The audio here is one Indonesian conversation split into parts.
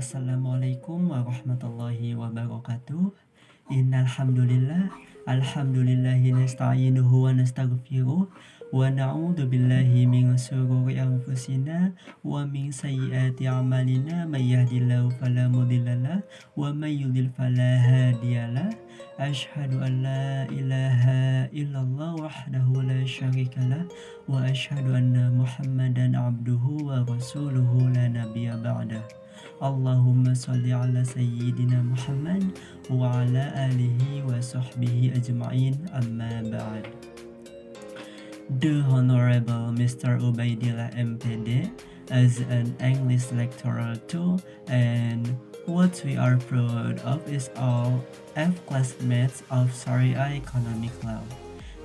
Assalamualaikum warahmatullahi wabarakatuh. Innal hamdalillah alhamdulillahi nasta'inuhu wa nastaghfiruh wa na'udzu billahi min shururi anfusina wa min sayyiati a'malina may yahdihillahu fala mudhillalah wa may yudhlil fala hadiyalah. Asyhadu an la ilaha illallah wahdahu la syarikalah wa asyhadu anna Muhammadan abduhu wa rasuluhu la nabiyya ba'dah. Allahumma sholli ala sayyidina Muhammad wa ala alihi wa sahbihi ajma'in, amma ba'd. The Honorable Mr. Ubaidillah MPD as an English lecturer too, and what we are proud of is all F classmates of Sharia Economic Law.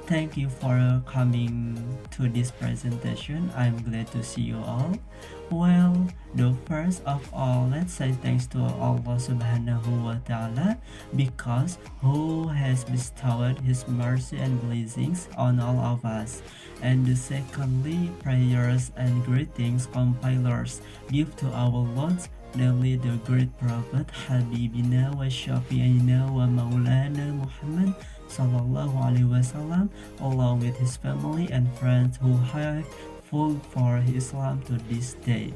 Thank you for coming to this presentation. I'm glad to see you all. Well, the first of all, let's say thanks to Allah subhanahu wa ta'ala, because who has bestowed his mercy and blessings on all of us. And secondly, prayers and greetings compilers give to our Lord, namely the great Prophet Habibina wa Syafi'ina wa Maulana Muhammad sallallahu alaihi wasallam, along with his family and friends who have fought for Islam to this day.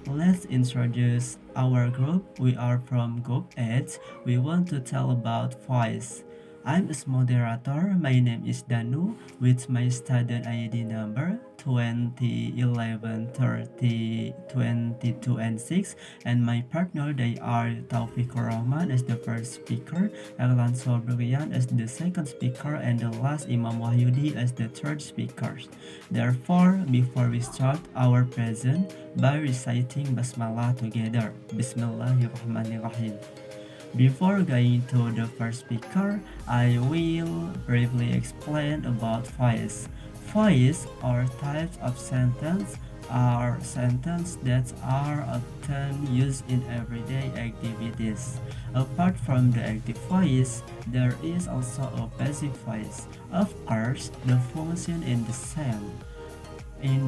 Let's introduce our group. We are from Group 8. We want to tell about voice. I'm a moderator. My name is Danu with my student ID number 2011 30 22 and 6, and my partner they are Taufikur Rahman as the first speaker, Erlan Sobrian as the second speaker, and the last Imam Wahyudi as the third speaker. Therefore, before we start our present by reciting Basmalah together. Bismillahirrahmanirrahim. Before going to the first speaker, I will briefly explain about voice. Voice or types of sentence are sentences that are often used in everyday activities. Apart from the active voice, there is also a passive voice. Of course, the function is the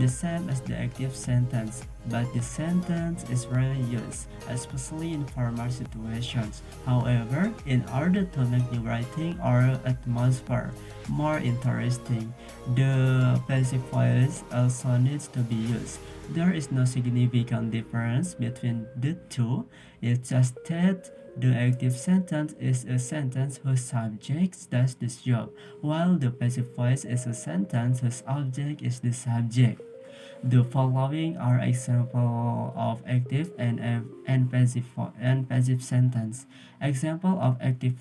same as the active sentence, but the sentence is rarely used, especially in formal situations. However, in order to make the writing or atmosphere more interesting, the passive voice also needs to be used. There is no significant difference between the two. It's just that the active sentence is a sentence whose subject does this job, while the passive voice is a sentence whose object is the subject. The following are examples of active and passive sentence. Example of active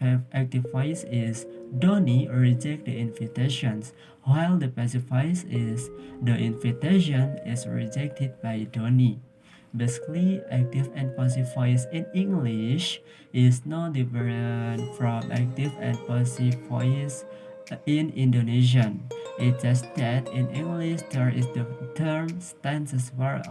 voice is Doni reject the invitations, while the passive voice is the invitation is rejected by Doni. Basically, active and passive voice in English is no different from active and passive voice in Indonesian. It's just that in English there is the term tenses where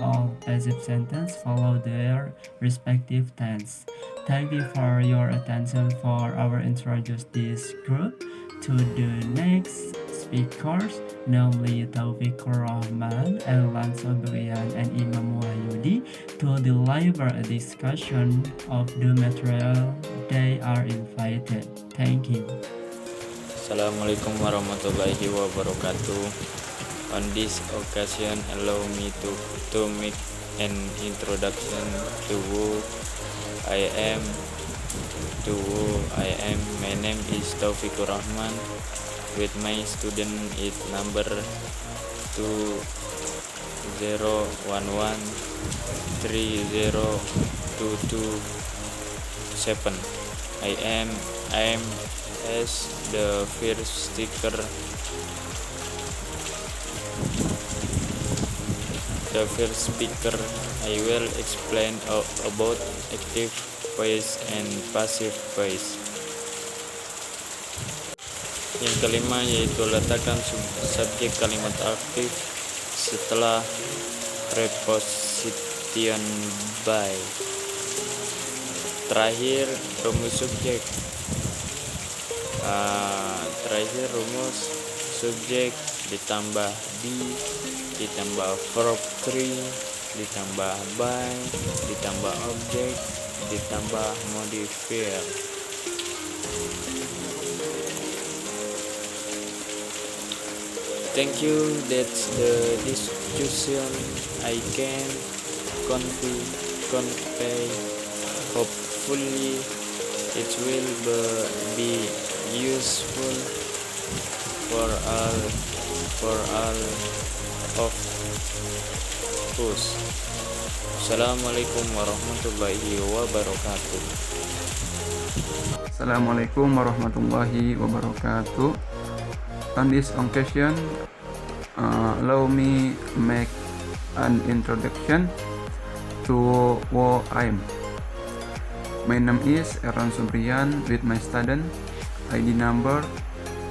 all passive sentences follow their respective tense. Thank you for your attention for our introduce this group to the next speakers, namely Taufikur Rahman, Erlan Sobrian, and Imam Wahyudi, to deliver a discussion of the material they are invited. Thank you. Assalamualaikum warahmatullahi wabarakatuh. On this occasion, allow me to make an introduction to who I am. My name is Taufikur Rahman. With my student is number 2011302227. I am as the first speaker. I will explain about active voice and passive voice. Yang kelima yaitu letakkan subjek kalimat aktif setelah preposition by. Terakhir rumus subjek. Rumus subjek ditambah be ditambah verb 3 ditambah by ditambah objek ditambah modifier. Thank you. That's the discussion I can convey. Hopefully it will be useful for all of us. Assalamualaikum warahmatullahi wabarakatuh. Assalamualaikum warahmatullahi wabarakatuh. On this occasion, allow me make an introduction to who I am. My name is Erran Subrian with my student ID number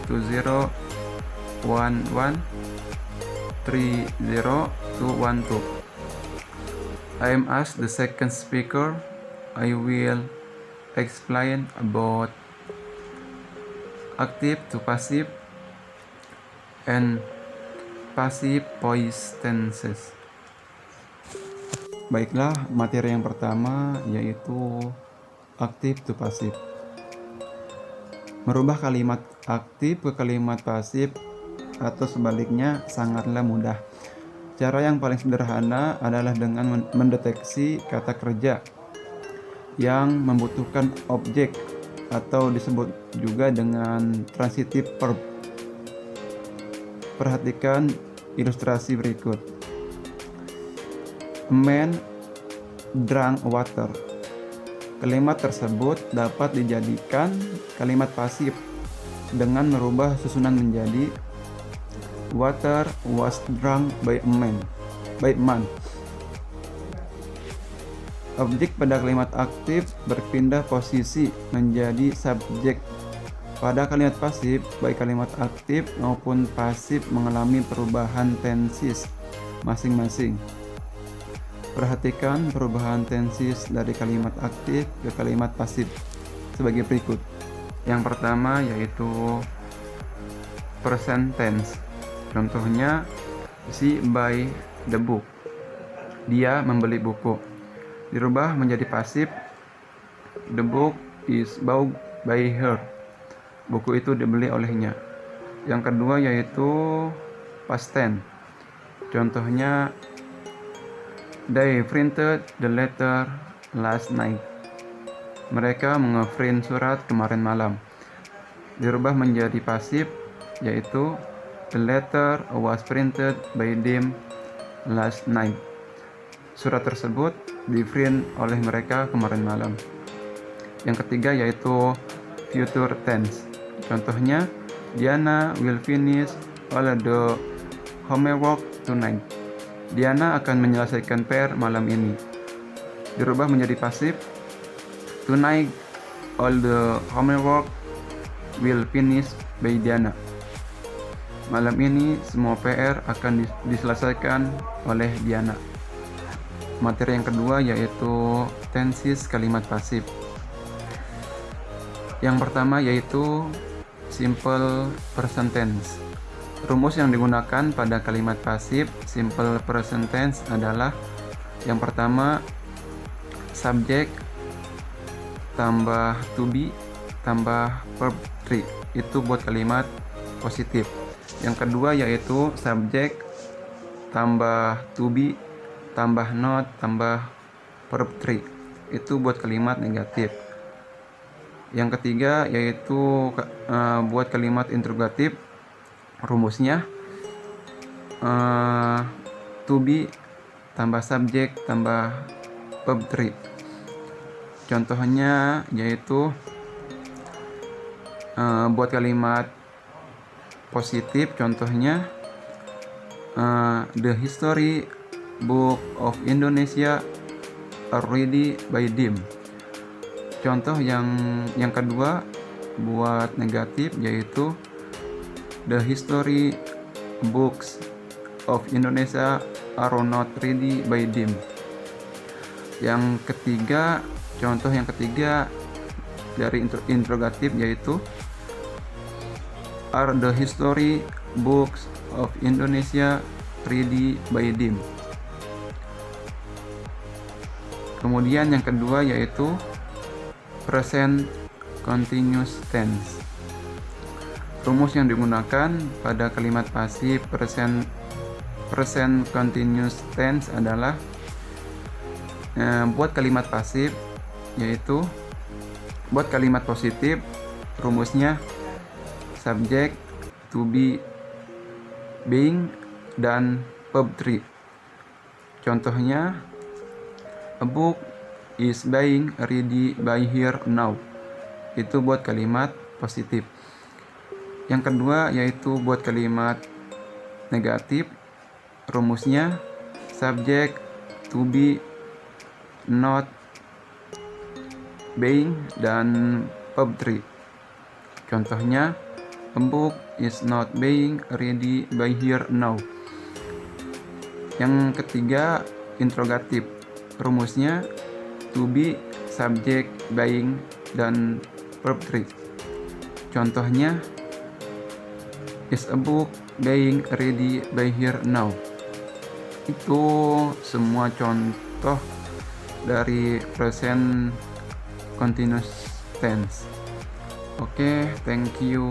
2011302212. I am as the second speaker. I will explain about active to passive and passive voice tenses. Baiklah, materi yang pertama yaitu active to passive. Merubah kalimat aktif ke kalimat pasif atau sebaliknya sangatlah mudah. Cara yang paling sederhana adalah dengan mendeteksi kata kerja yang membutuhkan objek atau disebut juga dengan transitive verb. Perhatikan ilustrasi berikut. A man drank water. Kalimat tersebut dapat dijadikan kalimat pasif dengan merubah susunan menjadi water was drunk by a man. Objek pada kalimat aktif berpindah posisi menjadi subjek. Pada kalimat pasif, baik kalimat aktif maupun pasif mengalami perubahan tenses masing-masing. Perhatikan perubahan tenses dari kalimat aktif ke kalimat pasif sebagai berikut. Yang pertama yaitu present tense. Contohnya, she buy the book. Dia membeli buku. Dirubah menjadi pasif, the book is bought by her. Buku itu dibeli olehnya. Yang kedua yaitu past tense. Contohnya, they printed the letter last night. Mereka nge-print surat kemarin malam. Dirubah menjadi pasif, yaitu the letter was printed by them last night. Surat tersebut di-print oleh mereka kemarin malam. Yang ketiga yaitu future tense. Contohnya, Diana will finish all the homework tonight. Diana akan menyelesaikan PR malam ini. Dirubah menjadi pasif, tonight all the homework will finish by Diana. Malam ini semua PR akan diselesaikan oleh Diana. Materi yang kedua yaitu tenses kalimat pasif. Yang pertama yaitu simple present tense. Rumus yang digunakan pada kalimat pasif simple present tense adalah yang pertama subjek tambah to be tambah verb 3. Itu buat kalimat positif. Yang kedua yaitu subjek tambah to be tambah not tambah verb 3. Itu buat kalimat negatif. Yang ketiga yaitu buat kalimat interrogatif. Rumusnya to be tambah subjek tambah verb 3. Contohnya yaitu buat kalimat positif, contohnya the history book of Indonesia are ready by them. Contoh yang kedua buat negatif yaitu the history books of Indonesia are not ready by them. Yang ketiga, contoh yang ketiga dari interrogatif yaitu are the history books of Indonesia ready by them. Kemudian yang kedua yaitu present continuous tense. Rumus yang digunakan pada kalimat pasif present continuous tense adalah buat kalimat pasif yaitu buat kalimat positif rumusnya subject, to be, being, dan verb 3. Contohnya a book is being ready by here now. Itu buat kalimat positif. Yang kedua yaitu buat kalimat negatif rumusnya subject, to be, not, being, dan verb 3. Contohnya a book is not being ready by here now. Yang ketiga interrogatif rumusnya to be, subject, being, dan verb 3. Contohnya is a book being ready by here now. Itu semua contoh dari present continuous tense. Okay, thank you.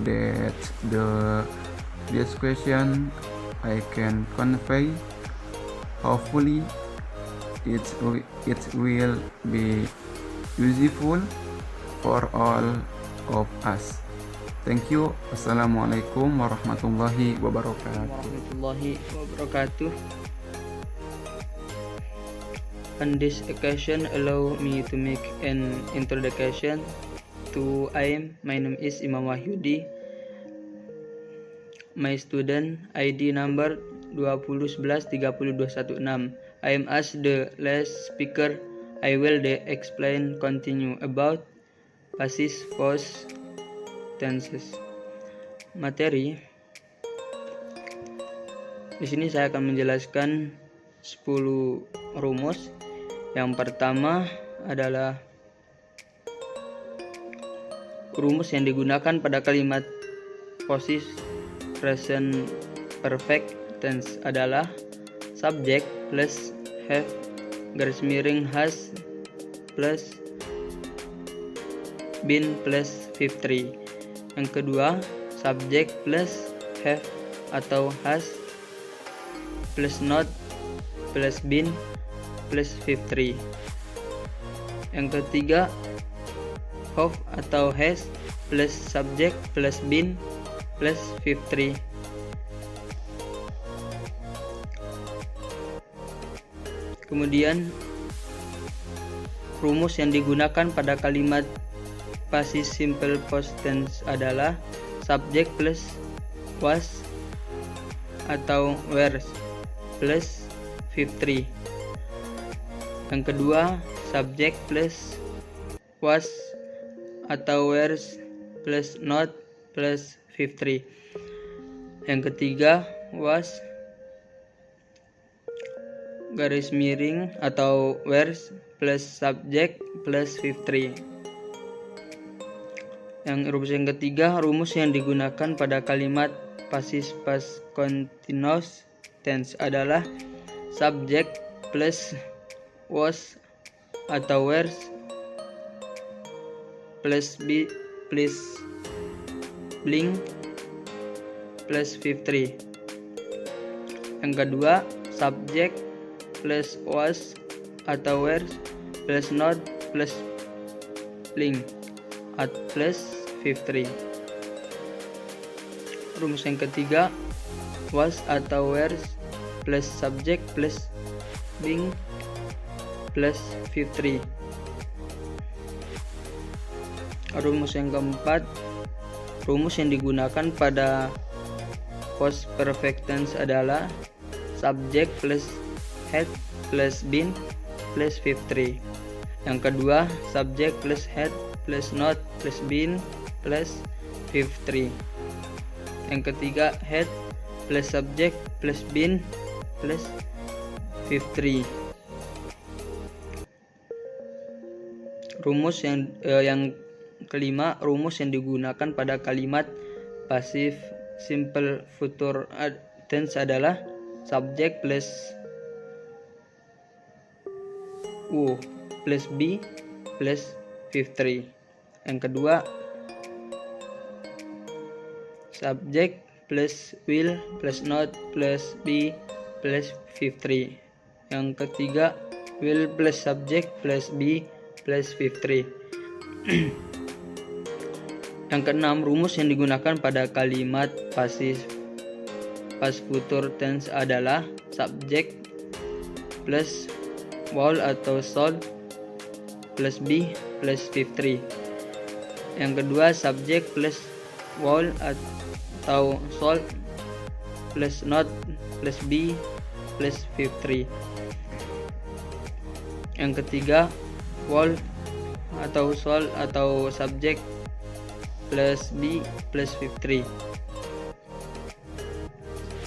That's this question I can convey. Hopefully it will be useful for all of us. Thank you. Assalamualaikum warahmatullahi wabarakatuh. On this occasion, allow me to make an introduction to my name is Imam Wahyudi. My student ID number 2011302216. I am as the last speaker. I will explain continue about past past tenses. Materi. Di sini saya akan menjelaskan 10 rumus. Yang pertama adalah rumus yang digunakan pada kalimat possessive present perfect tense adalah subject plus have garis miring has plus been plus verb 3. Yang kedua, subject plus have atau has plus not plus been plus verb 3. Yang ketiga, have atau has plus subject plus been plus verb 3. Kemudian rumus yang digunakan pada kalimat past simple past tense adalah subject plus was atau were plus verb 3. Yang kedua, subject plus was atau were plus not plus verb 3. Yang ketiga, was garis miring atau were plus subject plus verb 3. Yang rumus yang ketiga, rumus yang digunakan pada kalimat past continuous tense adalah subject plus was atau were plus be plus bling plus verb 3. Yang kedua, subject plus was atau were plus not plus bling at plus verb 3. Rumus yang ketiga, was atau were plus subject plus being plus verb 3. Rumus yang keempat, rumus yang digunakan pada past perfect tense adalah subject plus had plus been plus verb 3. Yang kedua, subject plus had plus not plus been plus verb 3. Yang ketiga had plus subject plus been plus verb 3. Rumus yang kelima, rumus yang digunakan pada kalimat pasif simple future tense adalah subject plus plus be plus verb 3. Yang kedua subject plus will plus not plus be plus verb 3. Yang ketiga will plus subject plus be plus verb 3. Yang keenam, rumus yang digunakan pada kalimat pasif past future tense adalah subject plus will atau shall plus be plus verb 3. Yang kedua subject plus will atau shall plus not plus be plus verb 3. Yang ketiga will atau shall atau subject plus be plus verb 3.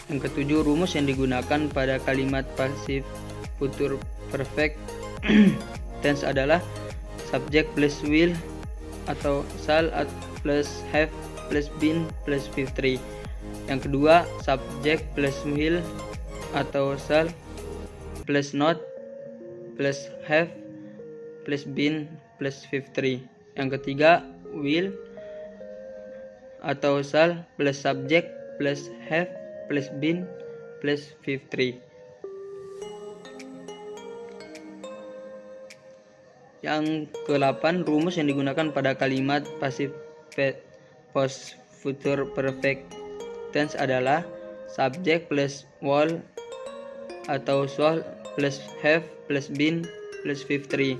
Yang ketujuh, rumus yang digunakan pada kalimat pasif future perfect tense adalah subject plus will atau shall plus have plus been plus verb 3. Yang kedua subject plus will atau shall plus not plus have plus been plus verb 3. Yang ketiga will atau shall plus subject plus have plus been plus verb 3. Yang ke-8, rumus yang digunakan pada kalimat pasif post future perfect tense adalah subject plus will atau shall plus have plus been plus verb 3.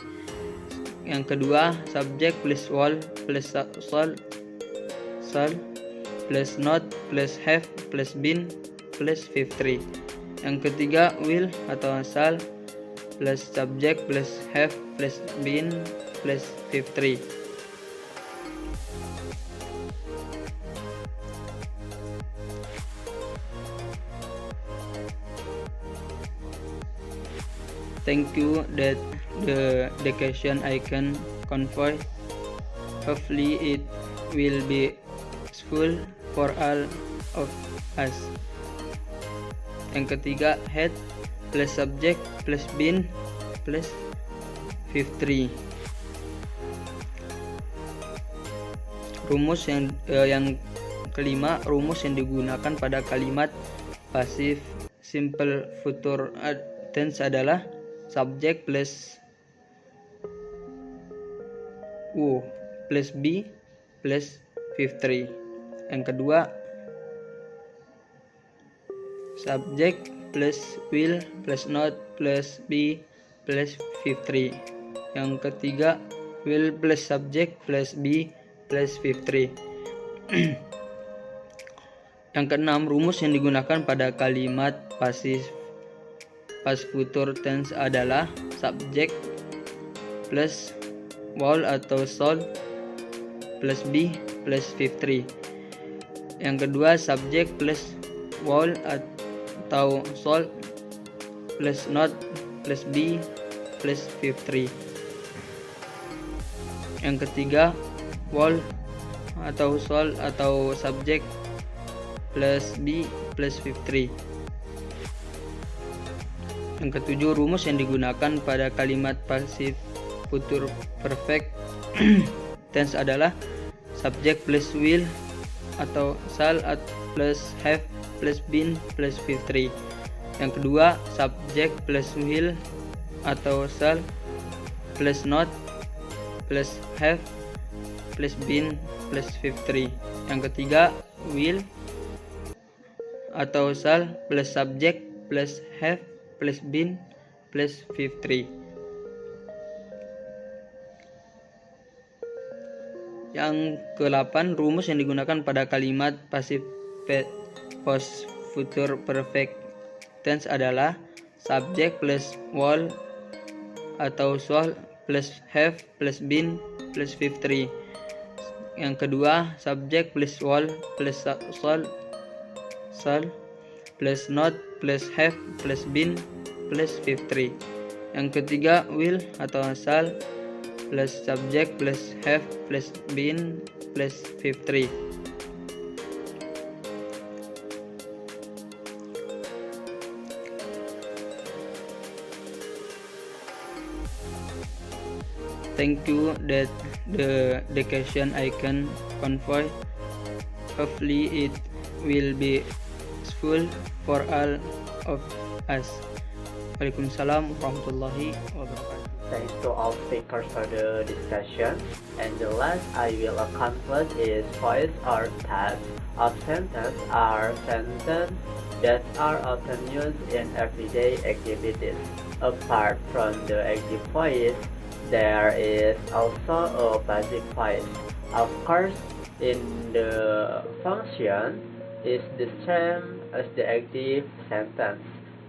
Yang kedua subject plus will plus shall plus not plus have plus been plus verb 3. Yang ketiga will atau shall plus subject plus have plus been plus verb 3. Thank you that the question I can convey. Hopefully it will be useful for all of us. Yang ketiga had plus subject plus been plus verb 3. Rumus yang kelima, rumus yang digunakan pada kalimat pasif simple future tense adalah subject plus plus be plus verb 3. Yang kedua subject plus will plus not plus be plus verb 3. Yang ketiga will plus subject plus be plus verb 3. Yang keenam, rumus yang digunakan pada kalimat pasif past future tense adalah subject plus will atau shall plus be plus verb 3. Yang kedua subject plus will atau shall plus not plus be plus verb 3. Yang ketiga will atau shall atau subject plus be plus verb 3. Yang ketujuh, rumus yang digunakan pada kalimat pasif future perfect tense adalah subject plus will atau shall plus have plus been plus verb 3. Yang kedua subject plus will atau shall plus not plus have plus been plus verb 3. Yang ketiga will atau shall plus subject plus have plus been plus verb 3. Yang ke-8, rumus yang digunakan pada kalimat pasif post future perfect tense adalah subject plus will atau shall plus have plus been plus verb 3. Yang kedua subject plus will plus shall shall plus not plus have plus been plus 53. Yang ketiga will atau shall plus subject plus have plus been plus 53. Thank you that the question I can convey. Hopefully it will be useful for all of us. Waalaikumsalam warahmatullahi wabarakatuh. Thanks to all speakers for the discussion. And the last I will conclude is voice or task of sentence are sentences that are often used in everyday activities. Apart from the active voice, there is also a passive voice. Of course, in the function is the same as the active sentence,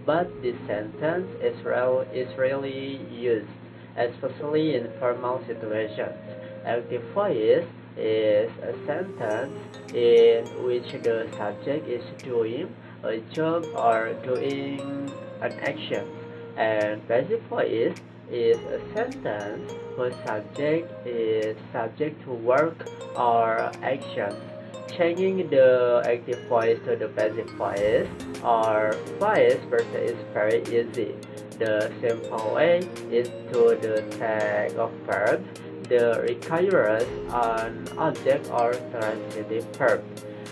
but this sentence is rarely used, especially in formal situations. Active voice is a sentence in which the subject is doing a job or doing an action, and passive voice is a sentence whose subject is subject to work or action. Changing the active voice to the passive voice or vice versa is very easy. The simple way is to the tag of verb, the requires an object or transitive verb.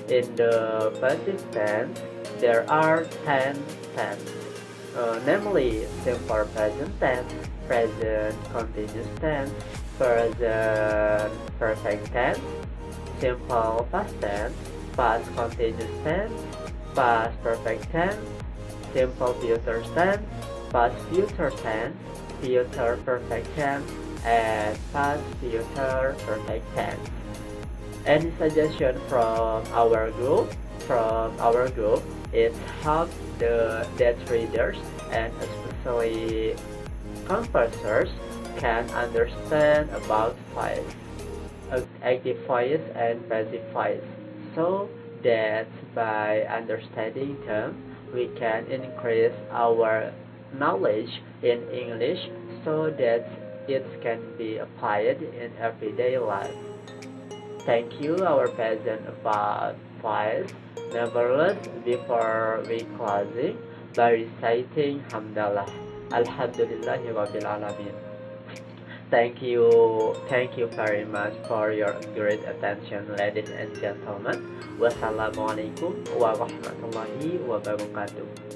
In the passive tense, there are 10 tenses, namely simple present tense, present continuous tense, present perfect tense, simple past tense, past continuous tense, past perfect tense, simple future tense, past future tense, future perfect tense, and past future perfect tense. Any suggestion from our group? It helps that readers and especially composers can understand about voice, active voice and passive voice, so that by understanding them we can increase our knowledge in English so that it can be applied in everyday life. Thank you our present about voice. Nevertheless, before we closing by reciting Hamdalah, Alhamdulillahi Rabbil Alamin. Thank you very much for your great attention, ladies and gentlemen. Wassalamualaikum warahmatullahi wabarakatuh.